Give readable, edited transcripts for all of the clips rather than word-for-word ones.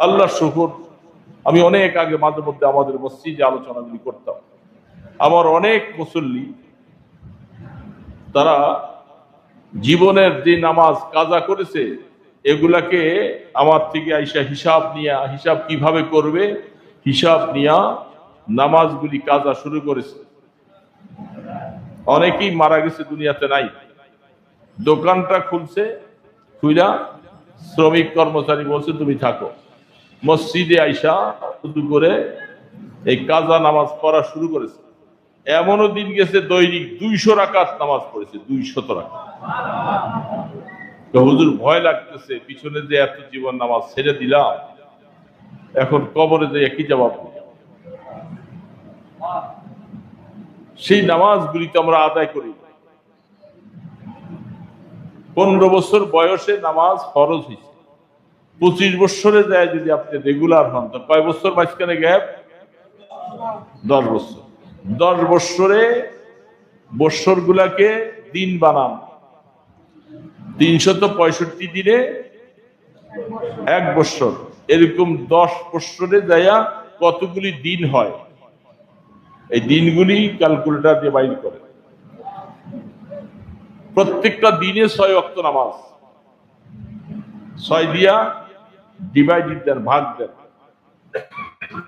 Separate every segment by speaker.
Speaker 1: আল্লাহ শুকর, আমি অনেক আগে মাঝে মধ্যে আমাদের মসজিদে আলোচনাগুলি করতাম। আমার অনেক মুসল্লি তারা জীবনের যে নামাজ কাজা করেছে এগুলাকে আমার থেকে আইসা হিসাব কিভাবে করবে হিসাব নিয়া নামাজগুলি কাজা শুরু করেছে। অনেকেই মারা গেছে, দুনিয়াতে নাই। দোকানটা খুলছে, খুইলা শ্রমিক কর্মচারী বলছে তুমি থাকো। মসজিদে আইসা শুধু করে এই কাজা নামাজ পড়া শুরু করেছে। এমনও দিন গেছে দৈনিক 200 রাকাত নামাজ পড়েছে, 200 রাকাত। হুজুর ভয় লাগতেছে, পিছনে যে এত জীবন নামাজ ছেড়ে দিলাম, এখন কবরে যে একই জবাব। সেই নামাজগুলি তো আমরা আদায় করি। 15 বছর বয়সে নামাজ ফরজ হয়েছে, 25 বছরে যায় যদি আপনি রেগুলার হন, তো কয় বছর মাঝখানে গ্যাপ? 10 বছর। 10 বছরে বছরগুলাকে দিন বানান, 365 দিনে 1 বছর। এরকম 10 বছরে যাইয়া কতগুলি দিন হয়, এই দিনগুলি ক্যালকুলেটর দিয়ে বাইর করে। প্রত্যেকটা দিনে 6 ওয়াক্ত নামাজ, 6 দিয়া ডিভাইডেড দেন, ভাগ দেন।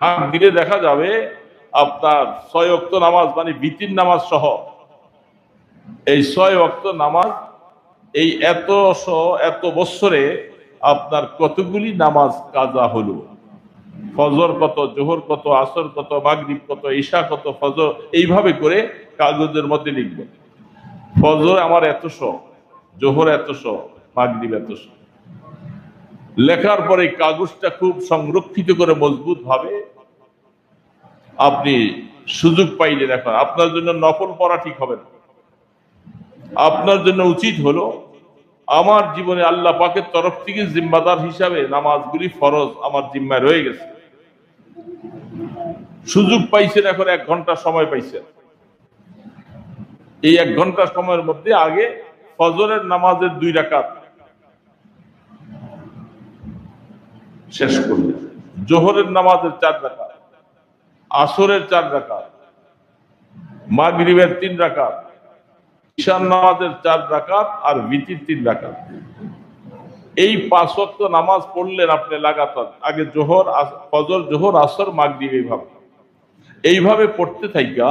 Speaker 1: ভাগ দিলে দেখা যাবে আপনার 6 ওয়াক্ত নামাজ মানে বিতির নামাজ সহ এই 6 ওয়াক্ত নামাজ এই এত বছরে আপনার কতগুলি নামাজ কাজা হলো। ফজর কত, জোহর কত, আসর কত, মাগরিব কত, ঈশা কত, ফজর, এইভাবে করে কাগজের মধ্যে লিখবেন। ফজর আমার এতশো, জোহর এতশো, মাগরিব এতশো। লেখার পরে কাগজটা খুব সংরক্ষিত করে মজবুত ভাবে আপনি সুযোগ পাইলে লেখা। আপনার জন্য নকল পড়া ঠিক হবে না। আপনার জন্য উচিত হলো আমার জীবনে আল্লাহ পাকের তরফ থেকে জিম্মাদার হিসাবে নামাজগুলি ফরজ আমার জিম্মায় রয়ে গেছে। সুযোগ পাইছেন, এখন 1 ঘন্টা সময় পাইছেন। এই 1 ঘন্টা সময়ের মধ্যে আগে ফজরের নামাজের 2 রাকাত শেষ করলেন, জোহরের নামাজের 4 রাকাত, আসরের 4 রাকাত, মাগরিবের 3 রাকাত, ঈশার নামাজের 4 রাকাত আর বিতির 3 রাকাত। এই 5 ওয়াক্ত নামাজ পড়লেন আপনি লাগাতার। আগে জোহর, ফজর, জোহর, আসর, মাগরিব, এইভাবে পড়তে থাকা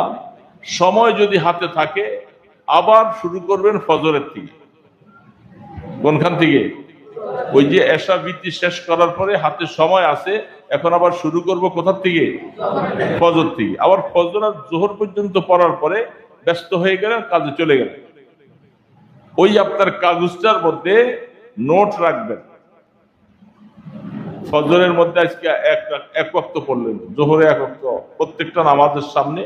Speaker 1: সময় যদি হাতে থাকে আবার শুরু করবেন ফজরের থেকে। কোনখান থেকে? ওই যে এশা বিতি শেষ করার পরে হাতে সময় আছে, এখন আবার শুরু করব কোথার থেকে? ফজর থেকে। আবার ফজর আর জোহর পর্যন্ত পড়ার পরে ব্যস্ত হয়ে গেলেন, কাজে চলে গেলেন। ওই আপনার কাগজটার মধ্যে নোট রাখবেন। ফজরের মধ্যে আজকে এক ওয়াক্ত পড়লেন, জোহরে 1 ওয়াক্ত, প্রত্যেকটা নামাজের সামনে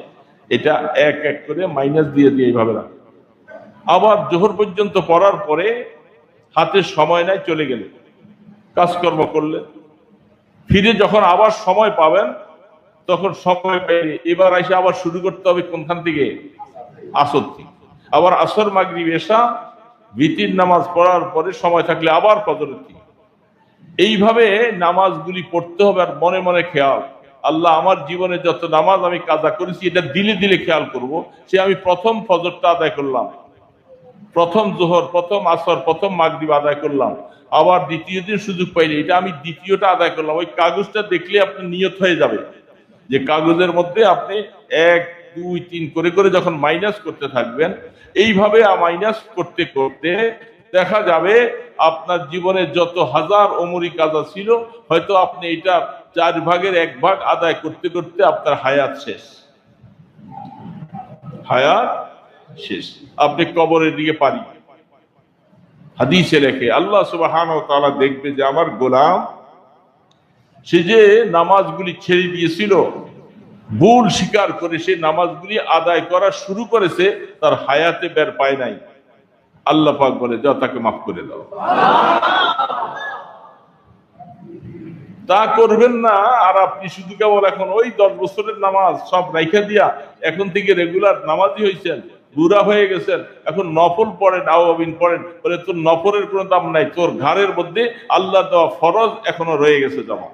Speaker 1: এটা এক এক করে মাইনাস দিয়ে এইভাবে রাখবেন। আবার জোহর পর্যন্ত পড়ার পরে হাতে সময় নাই, চলে গেলেন, কাজকর্ম করলেন। ফিরে যখন আবার সময় পাবেন তখন সময় পাইলে এবার এসে আবার শুরু করতে হবে কোনখান থেকে? আসর থেকে। আবার আসর, মাগরিব, এশা, বিতির নামাজ পড়ার পরে সময় থাকলে আবার ফজরের থেকে। এইভাবে নামাজগুলি পড়তে হবে। আর মনে মনে খেয়াল, আল্লাহ আমার জীবনে যত নামাজ আমি কাজা করেছি এটা দিলে দিলে খেয়াল করব। সে আমি প্রথম ফজরটা আদায় করলাম, প্রথম জোহর, প্রথম আসর, প্রথম মাগরিব আদায় করলাম, আবার দ্বিতীয় দিন সুযোগ পাইলে এটা আমি দ্বিতীয়টা আদায় করলাম। ওই কাগজটা দেখলে আপনি নিয়ত হয়ে যাবে যে কাগজের মধ্যে আপনি 1, 2, 3 করে করে যখন মাইনাস করতে থাকবেন, এইভাবে মাইনাস করতে করতে দেখা যাবে আপনার জীবনে যত হাজার ওমরি কাজা ছিল হয়তো আপনি এটা 4 ভাগের 1 ভাগ আদায় করতে করতে আপনার হায়াত শেষ। হায়াত শেষ, আপনি কবরের দিকে পারি। হাদিসে লেখে আল্লাহ সুবহানাহু ওয়া তাআলা দেখবে যে আমার গোলাম সে যে নামাজগুলি ছেড়ে দিয়েছিল, ভুল স্বীকার করে সে নামাজগুলি আদায় করা শুরু করেছে, তার হায়াতে বের পায় নাই। আল্লাহ পাক বলে যাও তাকে মাফ করে দাও। তা করবেন না। আর আপনি শুধু কেবল এখন ওই 10 বছরের নামাজ সব রাইখা দিয়া এখন থেকে রেগুলার নামাজি হয়েছেন, বুড়া হয়ে গেছেন, এখন নফল পড়েন, আওয়াবিন পড়েন, বলে তোর নফলের কোনো দাম নাই, তোর ঘাড়ের মধ্যে আল্লাহ দেওয়া ফরজ এখনো রয়ে গেছে জমা।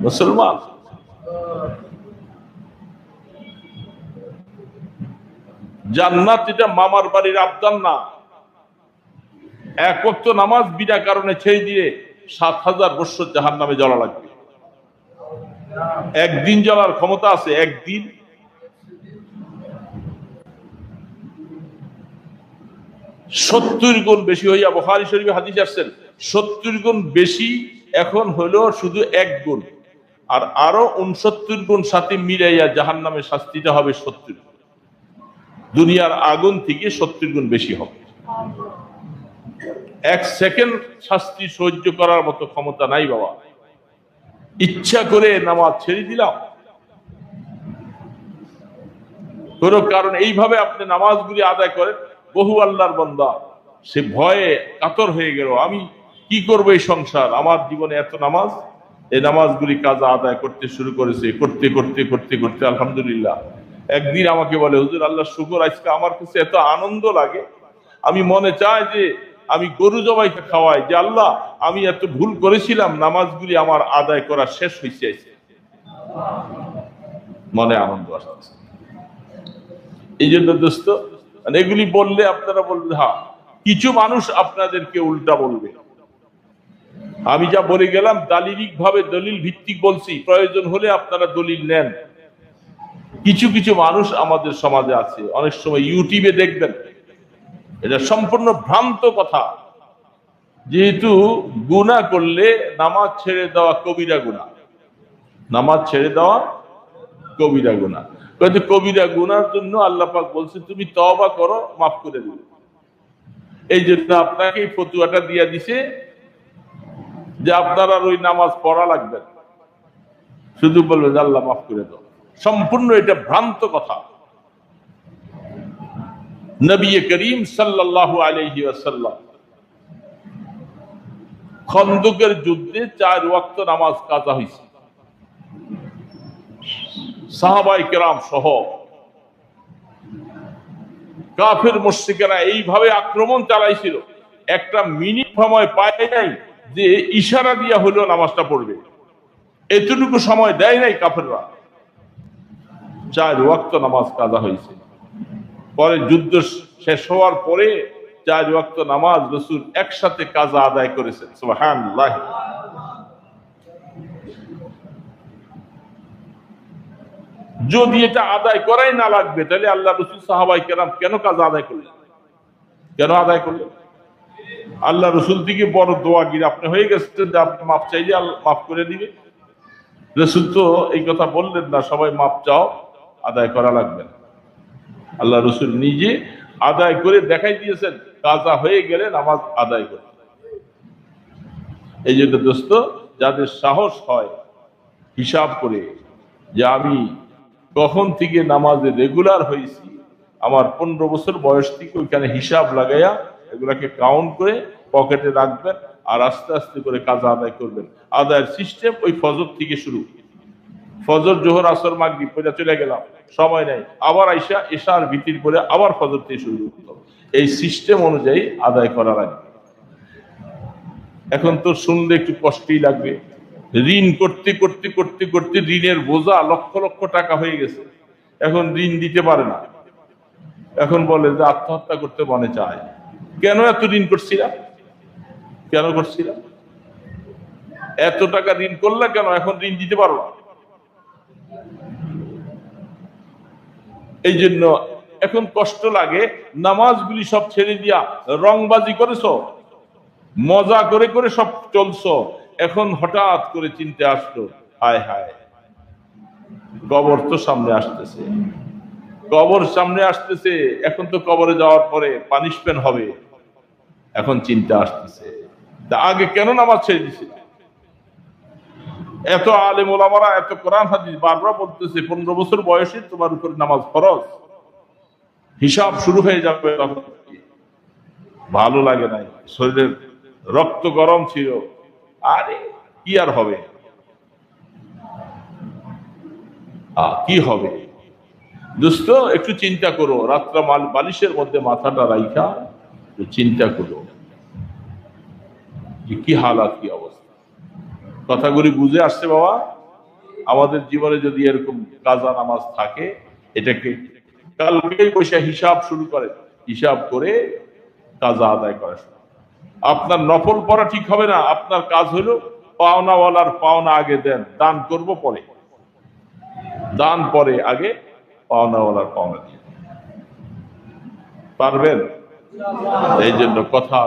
Speaker 1: মুসলমান। জান্নাত এটা মামার বাড়ির আবদান না। এক ওয়াক্ত নামাজ বিনা কারণে ছেড়ে দিয়ে ৭,০০০ বছর জাহান্নামে জ্বলা লাগবে। একদিন জ্বলার ক্ষমতা আছে, একদিন। ৭০ গুণ বেশি হইয়া, বুখারী শরীফে হাদিস আসছেন, ৭০ গুণ বেশি এখন হলো শুধু ১ গুণ, আর আরো ৬৯ গুণ সাথে মিলাইয়া জাহান্নামের শাস্তিটা হবে ৭০। দুনিয়ার আগুন থেকে ৭০ গুণ বেশি হবে। ১ সেকেন্ড শাস্তি সহ্য করার মতো ক্ষমতা নাই বাবা। ইচ্ছা করে নামাজ ছেড়ে দিলাম কোন কারণ, এইভাবে আপনি নামাজগুলি আদায় করেন, বহু আল্লাহর বান্দা সে ভয়ে কাতর হয়ে গেল, আমি কি করবো এই সংসার, আমার জীবনে এত নামাজ। এই নামাজগুলি কাজা আদায় করতে শুরু করেছে, করতে করতে করতে করতে আলহামদুলিল্লাহ একদিন আমাকে বলে, হুজুর আল্লাহ শুকর, আজকে আমার কাছে এত আনন্দ লাগে, আমি মনে চাই যে আমি গরু জবাইকে খাওয়াই, যে আল্লাহ আমি এত ভুল করেছিলাম, নামাজগুলি আমার আদায় করা শেষ হয়েছে। মনে আনন্দ আসছে। এই জন্য দোস্ত, এগুলি বললে আপনারা বলবেন হ্যাঁ, কিছু মানুষ আপনাদেরকে উল্টা বলবে। আমি যা বলে গেলাম দালিলিক ভাবে, দলিল ভিত্তিক বলছি, প্রয়োজন হলে আপনারা দলিল নেন। কিছু কিছু মানুষ আমাদের সমাজে আছে, অনেক সময় ইউটিউবে দেখবেন, এটা সম্পূর্ণ ভ্রান্ত কথা, যেহেতু গুনাহ করলে নামাজ ছেড়ে দেওয়া কবিরা গুনাহ, নামাজ ছেড়ে দেওয়া কবিরা গুনাহ। কিন্তু কবিরা গুনার জন্য আল্লাহ পাক বলছে তুমি তওবা করো, মাফ করে দিবে। এই জন্য আপনাকে এই ফতুয়াটা দিয়ে দিছে যে আপনার আর ওই নামাজ পড়া লাগবে না, শুধু বলবে যে আল্লাহ মাফ করে দাও। সম্পূর্ণ এটা ভ্রান্ত কথা। নবী করিম সাল্লাল্লাহু আলাইহি ওয়াসাল্লাম খন্দকের যুদ্ধে ৪ ওয়াক্ত নামাজ কাজা হয়েছে। সাহাবায়ে কেরাম সহ কাফের মুশরিকেরা এইভাবে আক্রমণ চালাইছিল, একটা মিনিট সময় পায় নাই যে ইশারা দিয়া হলো নামাজটা পড়বে, এতটুকু সময় দেয় নাই কাফেররা। ৪ ওয়াক্ত নামাজ কাজা হয়েছে। পরে যুদ্ধ শেষ হওয়ার পরে ৪ ওয়াক্ত নামাজ রাসূল একসাথে কাজা আদায় করেছেন। সুবহানাল্লাহ। যদি এটা আদায় করাই না লাগবে, তাহলে আল্লাহ রাসূল সাহাবায়ে কেরাম কেন কাজা আদায় করলেন? কেন আদায় করলেন? আল্লাহ রাসূল থেকে বড় দোয়াগির আপনি হয়ে গেছেন যে আপনি মাফ চাইলে আল্লাহ মাফ করে দিবে। রাসূল তো এই কথা বললেন না সবাই মাফ চাও, আদায় করা লাগবে না। আল্লাহ রাসূল নিজে আদায় করে দেখাই দিয়েছেন, কাজা হয়ে গেলে নামাজ আদায় করতে। এই জন্য দোস্ত, যাদের সাহস হয় হিসাব করে যে আমি কখন থেকে নামাজে রেগুলার হয়েছি, আমার 15 বছর বয়স থেকে, ওইখানে হিসাব লাগাইয়া এগুলাকে কাউন্ট করে পকেটে রাখবেন, আর আস্তে আস্তে করে কাজা আদায় করবেন। আদায়ের সিস্টেম ওই ফজর থেকে শুরু। ফজর, জোহর, আসর, মাগরিব পড়ে চলে গেলাম, সময় নাই, আবার আইসা এশার ভিতির করে আবার ফজর থেকে শুরু করতে হবে। এই সিস্টেম অনুযায়ী আদায় করা লাগবে। এখন তো শুনলে একটু কষ্টই লাগবে। ঋণ করতে করতে করতে করতে ঋণের বোঝা লক্ষ লক্ষ টাকা হয়ে গেছে, এখন ঋণ দিতে পারে না। এখন বলে যে আত্মহত্যা করতে মনে চায়। কেন এত ঋণ করছিলাম? কেন করছিলাম? এত টাকা ঋণ করলে কেন? এখন ঋণ দিতে পারো না। এই জন্য এখন কষ্ট লাগে। নামাজগুলি সব ছেড়ে দিয়া রংবাজি করেছো, মজা করে করে সব চলছো, এখন হঠাৎ করে চিনতে আসলো, হায় হায় কবর তো সামনে আসতেছে, কবর সামনে আসতেছে, এখন তো কবরে যাওয়ার পরে পানিশমেন্ট হবে। এখন চিন্তা আসতেছে, তা আগে কেন নামাজ ছেড়ে দিছিল? এত আলেম ওলামারা, এত কোরআন হাদিস বারবার বলতেছে 15 বছর বয়সে তোমার উপর নামাজ ফরজ, হিসাব শুরু হয়ে যাবে। তখন ভালো লাগে নাই, শরীরের রক্ত গরম ছিল, আরে কি আর হবে, কি হবে? দোস্ত একটু চিন্তা করো, রাত্রা বালিশের মধ্যে মাথাটা রাইখা চিন্তা করো যে কি হালাত, কি অবস্থা। কথাগুলি বুঝে আসছে বাবা? আমাদের জীবনে যদি এরকম কাজা নামাজ থাকে, এটাকে কালকেই বসে হিসাব শুরু করে, হিসাব করে কাজা আদায় করা শুরু। আপনার নফল পড়া ঠিক হবে না, আপনার কাজ হলো পাওনাওয়ালার পাওনা আগে দেন, দান করব পরে, দান পরে, আগে পাওনাওয়ালার পাওনা দিয়ে পারবেন। এই জন্য কথা